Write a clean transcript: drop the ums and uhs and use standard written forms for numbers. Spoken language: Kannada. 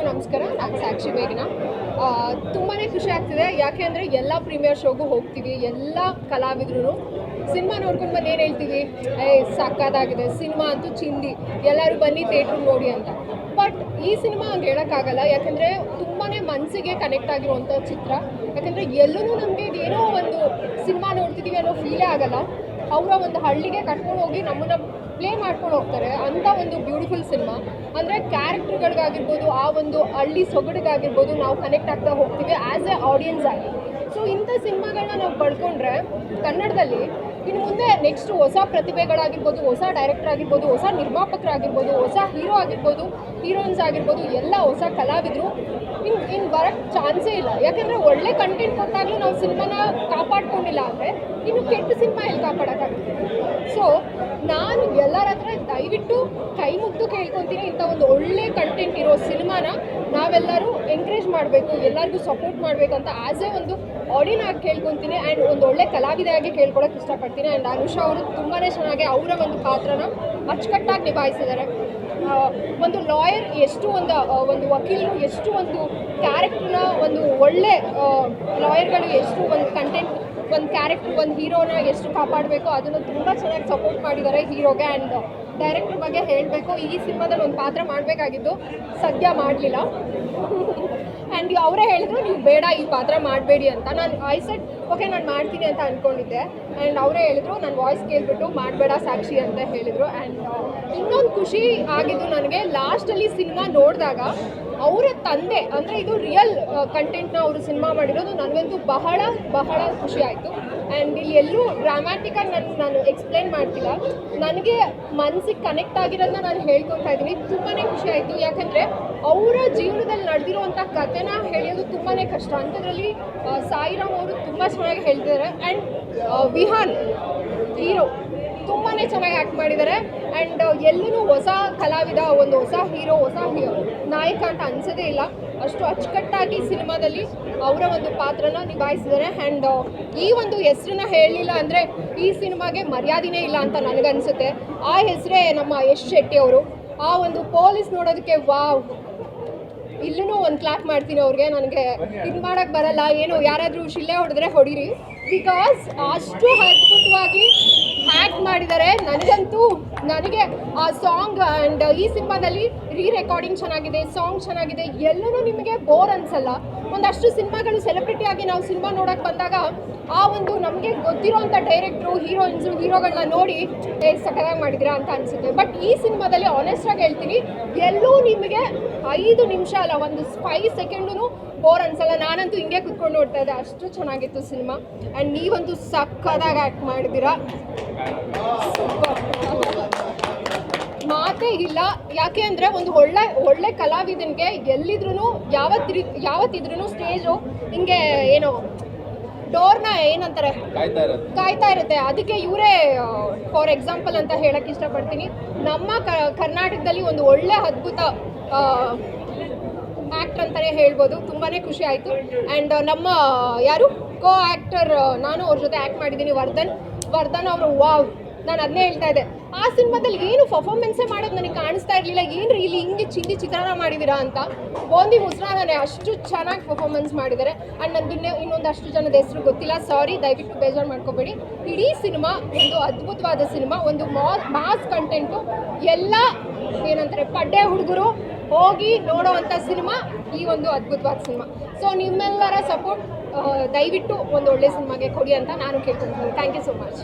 ನಮಸ್ಕಾರ. ನಾನು ಸಾಕ್ಷಿ ಬೇಗನ. ತುಂಬಾ ಖುಷಿ ಆಗ್ತಿದೆ, ಯಾಕೆ ಅಂದರೆ ಎಲ್ಲ ಪ್ರೀಮಿಯರ್ ಶೋಗೂ ಹೋಗ್ತೀವಿ, ಎಲ್ಲ ಕಲಾವಿದರು ಸಿನಿಮಾ ನೋಡ್ಕೊಂಡು ಬಂದು ಏನು ಹೇಳ್ತೀವಿ, ಸಕ್ಕತ್ತಾಗಿದೆ ಸಿನಿಮಾ ಅಂತೂ ಚಿಂದಿ, ಎಲ್ಲರೂ ಬನ್ನಿ ಥಿಯೇಟ್ರಿಗೆ ನೋಡಿ ಅಂತ. ಬಟ್ ಈ ಸಿನಿಮಾ ಹಂಗೆ ಹೇಳೋಕ್ಕಾಗಲ್ಲ, ಯಾಕೆಂದರೆ ತುಂಬಾ ಮನಸ್ಸಿಗೆ ಕನೆಕ್ಟ್ ಆಗಿರುವಂಥ ಚಿತ್ರ. ಯಾಕೆಂದರೆ ಎಲ್ಲೂ ನಮಗೆ ಏನೋ ಒಂದು ಸಿನಿಮಾ ನೋಡ್ತಿದ್ದೀವಿ ಅನ್ನೋ ಫೀಲೇ ಆಗಲ್ಲ. ಅವರ ಒಂದು ಹಳ್ಳಿಗೆ ಕರ್ಕೊಂಡು ಹೋಗಿ ನಮ್ಮನ್ನು ಪ್ಲೇ ಮಾಡ್ಕೊಂಡು ಹೋಗ್ತಾರೆ ಅಂಥ ಒಂದು ಬ್ಯೂಟಿಫುಲ್ ಸಿನಿಮಾ. ಅಂದರೆ ಕ್ಯಾರೆಕ್ಟರ್ಗಳಿಗಾಗಿರ್ಬೋದು, ಆ ಒಂದು ಹಳ್ಳಿ ಸೊಗಡಿಗಾಗಿರ್ಬೋದು, ನಾವು ಕನೆಕ್ಟ್ ಆಗ್ತಾ ಹೋಗ್ತೀವಿ ಆ್ಯಸ್ ಎ ಆಡಿಯನ್ಸ್ ಆಗಿ. ಸೊ ಇಂಥ ಸಿನಿಮಾಗಳನ್ನ ನಾವು ಪಡ್ಕೊಂಡ್ರೆ ಕನ್ನಡದಲ್ಲಿ ಇನ್ನು ಮುಂದೆ ನೆಕ್ಸ್ಟ್ ಹೊಸ ಪ್ರತಿಭೆಗಳಾಗಿರ್ಬೋದು, ಹೊಸ ಡೈರೆಕ್ಟರ್ ಆಗಿರ್ಬೋದು, ಹೊಸ ನಿರ್ಮಾಪಕರಾಗಿರ್ಬೋದು, ಹೊಸ ಹೀರೋ ಆಗಿರ್ಬೋದು, ಹೀರೋಯಿನ್ಸ್ ಆಗಿರ್ಬೋದು, ಎಲ್ಲ ಹೊಸ ಕಲಾವಿದರು ಇನ್ನು ಬರೋಕ್ಕೆ ಚಾನ್ಸೇ ಇಲ್ಲ. ಯಾಕೆಂದರೆ ಒಳ್ಳೆ ಕಂಟೆಂಟ್ ಕೊಟ್ಟಾಗಲೂ ನಾವು ಸಿನಿಮಾನ ಕಾಪಾಡ್ಕೊಂಡಿಲ್ಲ ಅಂದರೆ ಇನ್ನು ಕೆಟ್ಟ ಸಿನಿಮಾ ಎಲ್ಲಿ ಕಾಪಾಡೋಕ್ಕಾಗುತ್ತೆ. ಸೊ ನಾನು ಎಲ್ಲರ ಹತ್ರ ದಯವಿಟ್ಟು ಕೈ ಮುಗ್ದು ಕೇಳ್ಕೊತೀನಿ, ಇಂಥ ಒಂದು ಒಳ್ಳೆ ಕಂಟೆಂಟ್ ಇರೋ ಸಿನಿಮಾನ ನಾವೆಲ್ಲರೂ ಎಂಕರೇಜ್ ಮಾಡಬೇಕು, ಎಲ್ಲರಿಗೂ ಸಪೋರ್ಟ್ ಮಾಡಬೇಕಂತ ಆ್ಯಸ್ ಎ ಒಂದು ಆಡಿಯನ್ ಆಗಿ ಕೇಳ್ಕೊತೀನಿ. ಆ್ಯಂಡ್ ಒಂದು ಒಳ್ಳೆ ಕಲಾವಿದೆಯಾಗಿ ಕೇಳ್ಕೊಳಕ್ಕೆ ಇಷ್ಟಪಡ್ತೀನಿ. ಆ್ಯಂಡ್ ಅನುಷಾ ಅವರು ತುಂಬಾ ಚೆನ್ನಾಗಿ ಅವರ ಒಂದು ಪಾತ್ರನ ಅಚ್ಚುಕಟ್ಟಾಗಿ ನಿಭಾಯಿಸಿದ್ದಾರೆ. ಒಂದು ಲಾಯರ್ ಎಷ್ಟು ಒಂದು ವಕೀಲರು ಎಷ್ಟು ಒಂದು ಕ್ಯಾರೆಕ್ಟ್ರನ್ನ, ಒಂದು ಒಳ್ಳೆ ಲಾಯರ್ಗಳು ಎಷ್ಟು ಒಂದು ಕಂಟೆಂಟ್, ಒಂದು ಕ್ಯಾರೆಕ್ಟರ್, ಒಂದು ಹೀರೋನ ಎಷ್ಟು ಕಾಪಾಡಬೇಕು ಅದನ್ನು ತುಂಬ ಚೆನ್ನಾಗಿ ಸಪೋರ್ಟ್ ಮಾಡಿದ್ದಾರೆ ಹೀರೋಗೆ. ಆ್ಯಂಡ್ ಡೈರೆಕ್ಟ್ರ್ ಬಗ್ಗೆ ಹೇಳಬೇಕು, ಈ ಸಿನಿಮಾದಲ್ಲಿ ಒಂದು ಪಾತ್ರ ಮಾಡಬೇಕಾಗಿದ್ದು ಸದ್ಯ ಮಾಡಲಿಲ್ಲ. ಆ್ಯಂಡ್ ಅವರೇ ಹೇಳಿದ್ರು ನೀವು ಬೇಡ ಈ ಪಾತ್ರ ಮಾಡಬೇಡಿ ಅಂತ. ನಾನು ಸೆಡ್ ಓಕೆ ನಾನು ಮಾಡ್ತೀನಿ ಅಂತ ಅಂದ್ಕೊಂಡಿದ್ದೆ. ಆ್ಯಂಡ್ ಅವರೇ ಹೇಳಿದ್ರು, ನನ್ನ ವಾಯ್ಸ್ ಕೇಳಿಬಿಟ್ಟು ಮಾಡಬೇಡ ಸಾಕ್ಷಿ ಅಂತ ಹೇಳಿದರು. ಆ್ಯಂಡ್ ಇನ್ನೊಂದು ಖುಷಿ ಆಗಿದ್ದು ನನಗೆ, ಲಾಸ್ಟಲ್ಲಿ ಸಿನಿಮಾ ನೋಡಿದಾಗ ಅವರ ತಂದೆ, ಅಂದರೆ ಇದು ರಿಯಲ್ ಕಂಟೆಂಟ್ನ ಅವರು ಸಿನಿಮಾ ಮಾಡಿರೋದು, ನನಗಂತೂ ಬಹಳ ಬಹಳ ಖುಷಿ ಆಯಿತು. ಆ್ಯಂಡ್ ಇಲ್ಲಿ ಎಲ್ಲೂ ಡ್ರಾಮ್ಯಾಟಿಕಾಗಿ ನಾನು ಎಕ್ಸ್ಪ್ಲೇನ್ ಮಾಡ್ತಿಲ್ಲ, ನನಗೆ ಮನಸ್ಸಿಗೆ ಕನೆಕ್ಟ್ ಆಗಿರೋದನ್ನ ನಾನು ಹೇಳ್ಕೊತಾ ಇದ್ದೀನಿ. ತುಂಬಾ ಖುಷಿ ಆಯಿತು, ಯಾಕಂದರೆ ಅವರ ಜೀವನದಲ್ಲಿ ನಡೆದಿರುವಂಥ ಕಥೆನ ಹೇಳಿಯೋದು ತುಂಬಾ ಕಷ್ಟ. ಅಂಥದ್ರಲ್ಲಿ ಸಾಯಿರಾಮ್ ಅವರು ತುಂಬ ಚೆನ್ನಾಗಿ ಹೇಳ್ತಿದ್ದಾರೆ. ಆ್ಯಂಡ್ ವಿಹಾನ್ ಹೀರೋ ತುಂಬಾ ಚೆನ್ನಾಗಿ ಆ್ಯಕ್ಟ್ ಮಾಡಿದ್ದಾರೆ. ಆ್ಯಂಡ್ ಎಲ್ಲೂ ಹೊಸ ಕಲಾವಿದ, ಒಂದು ಹೊಸ ಹೀರೋ, ಹೊಸ ನಾಯಕ ಅಂತ ಅನಿಸೋದೇ ಇಲ್ಲ. ಅಷ್ಟು ಅಚ್ಚುಕಟ್ಟಾಗಿ ಸಿನಿಮಾದಲ್ಲಿ ಅವರ ಒಂದು ಪಾತ್ರನ ನಿಭಾಯಿಸಿದ್ದಾರೆ. ಆ್ಯಂಡ್ ಈ ಒಂದು ಹೆಸರನ್ನ ಹೇಳಲಿಲ್ಲ ಅಂದರೆ ಈ ಸಿನಿಮಾಗೆ ಮರ್ಯಾದೆನೇ ಇಲ್ಲ ಅಂತ ನನಗನ್ಸುತ್ತೆ. ಆ ಹೆಸರೇ ನಮ್ಮ ಯಶ್ ಶೆಟ್ಟಿ ಅವರು. ಆ ಒಂದು ಪೊಲೀಸ್ ನೋಡೋದಕ್ಕೆ ವಾವ್, ಇಲ್ಲೂ ಒಂದು ಕ್ಲಾಪ್ ಮಾಡ್ತೀನಿ ಅವ್ರಿಗೆ. ನನಗೆ ಇದು ಮಾಡೋಕ್ಕೆ ಬರಲ್ಲ, ಏನು ಯಾರಾದರೂ ಶಿಲ್ಲೆ ಹೊಡೆದ್ರೆ ಹೊಡೀರಿ, ಬಿಕಾಸ್ ಅಷ್ಟು ಅದ್ಭುತವಾಗಿ ಆ್ಯಕ್ಟ್ ಮಾಡಿದ್ದಾರೆ. ನನಗೆ ಆ ಸಾಂಗ್ ಆ್ಯಂಡ್ ಈ ಸಿನಿಮಾದಲ್ಲಿ ರೆಕಾರ್ಡಿಂಗ್ ಚೆನ್ನಾಗಿದೆ, ಸಾಂಗ್ ಚೆನ್ನಾಗಿದೆ, ಎಲ್ಲೂ ನಿಮಗೆ ಬೋರ್ ಅನಿಸಲ್ಲ. ಒಂದಷ್ಟು ಸಿನಿಮಾಗಳು ಸೆಲೆಬ್ರಿಟಿಯಾಗಿ ನಾವು ಸಿನಿಮಾ ನೋಡೋಕ್ಕೆ ಬಂದಾಗ ಆ ಒಂದು ನಮಗೆ ಗೊತ್ತಿರೋಂಥ ಡೈರೆಕ್ಟ್ರು, ಹೀರೋಯಿನ್ಸು, ಹೀರೋಗಳನ್ನ ನೋಡಿ ಸಖತ್ತಾಗಿ ಮಾಡಿದ್ದೀರಾ ಅಂತ ಅನಿಸುತ್ತೆ. ಬಟ್ ಈ ಸಿನಿಮಾದಲ್ಲಿ ಆನೆಸ್ಟಾಗಿ ಹೇಳ್ತೀನಿ, ಎಲ್ಲೂ ನಿಮಗೆ 5 ನಿಮಿಷ ಅಲ್ಲ, ಒಂದು 5 ಸೆಕೆಂಡು ಬೋರ್ ಅನ್ಸಲ್ಲ. ನಾನಂತೂ ಹಿಂಗೆ ಕುತ್ಕೊಂಡು ನೋಡ್ತಾ ಇದ್ದೆ, ಅಷ್ಟು ಚೆನ್ನಾಗಿತ್ತು ಸಿನಿಮಾ. ಆ್ಯಂಡ್ ನೀವಂತೂ ಸಕ್ಕದಾಗಿ ಆ್ಯಕ್ಟ್ ಮಾಡಿದ್ದೀರಾ, ಮಾತೇ ಇಲ್ಲ. ಯಾಕೆ ಅಂದರೆ ಒಂದು ಒಳ್ಳೆ ಕಲಾವಿದನಿಗೆ ಎಲ್ಲಿದ್ರೂ ಯಾವತ್ತಿದ್ರೂ ಸ್ಟೇಜು ಹಿಂಗೆ ಏನೋ ಡೋರ್ನ ಏನಂತಾರೆ ಕಾಯ್ತಾ ಇರುತ್ತೆ. ಅದಕ್ಕೆ ಇವರೇ ಫಾರ್ ಎಕ್ಸಾಂಪಲ್ ಅಂತ ಹೇಳಕ್ಕೆ ಇಷ್ಟಪಡ್ತೀನಿ. ನಮ್ಮ ಕರ್ನಾಟಕದಲ್ಲಿ ಒಂದು ಒಳ್ಳೆ ಅದ್ಭುತ ಆ್ಯಕ್ಟರ್ ಅಂತಲೇ ಹೇಳ್ಬೋದು. ತುಂಬಾ ಖುಷಿ ಆಯಿತು. ಆ್ಯಂಡ್ ನಮ್ಮ ಯಾರು ಕೋ ಆ್ಯಕ್ಟರ್, ನಾನು ಅವ್ರ ಜೊತೆ ಆ್ಯಕ್ಟ್ ಮಾಡಿದ್ದೀನಿ, ವರ್ಧನ್ ಅವರು. ವಾವ್, ನಾನು ಅದನ್ನೇ ಹೇಳ್ತಾ ಇದ್ದೆ, ಆ ಸಿನಿಮಾದಲ್ಲಿ ಏನು ಪರ್ಫಾರ್ಮೆನ್ಸೇ ಮಾಡೋದು ನನಗೆ ಕಾಣಿಸ್ತಾ ಇರಲಿಲ್ಲ. ಏನ್ರಿ ಇಲ್ಲಿ ಹಿಂಗೆ ಚಿತ್ರಾನ್ನ ಮಾಡಿದ್ದೀರಾ ಅಂತ. ಬೋಂದಿ ಮುಸ್ರಾನೇ ಅಷ್ಟು ಚೆನ್ನಾಗಿ ಪರ್ಫಾರ್ಮೆನ್ಸ್ ಮಾಡಿದ್ದಾರೆ. ಆ್ಯಂಡ್ ನನಗೆ ಇನ್ನೊಂದಷ್ಟು ಜನದ ಹೆಸರು ಗೊತ್ತಿಲ್ಲ, ಸಾರಿ, ದಯವಿಟ್ಟು ಬೇಜಾರು ಮಾಡ್ಕೋಬೇಡಿ. ಇಡೀ ಸಿನಿಮಾ ಒಂದು ಅದ್ಭುತವಾದ ಸಿನಿಮಾ, ಒಂದು ಮಾಸ್ ಕಂಟೆಂಟು, ಎಲ್ಲ ಏನಂತಾರೆ ಪಡ್ಡೆ ಹುಡುಗರು ಹೋಗಿ ನೋಡೋವಂಥ ಸಿನಿಮಾ ಈ ಒಂದು ಅದ್ಭುತವಾದ ಸಿನಿಮಾ. ಸೊ ನಿಮ್ಮೆಲ್ಲರ ಸಪೋರ್ಟ್ ದಯವಿಟ್ಟು ಒಂದು ಒಳ್ಳೆ ಸಿನಿಮಾಗೆ ಕೊಡಿ ಅಂತ ನಾನು ಕೇಳ್ಕೊಳ್ತೀನಿ. Thank you so much.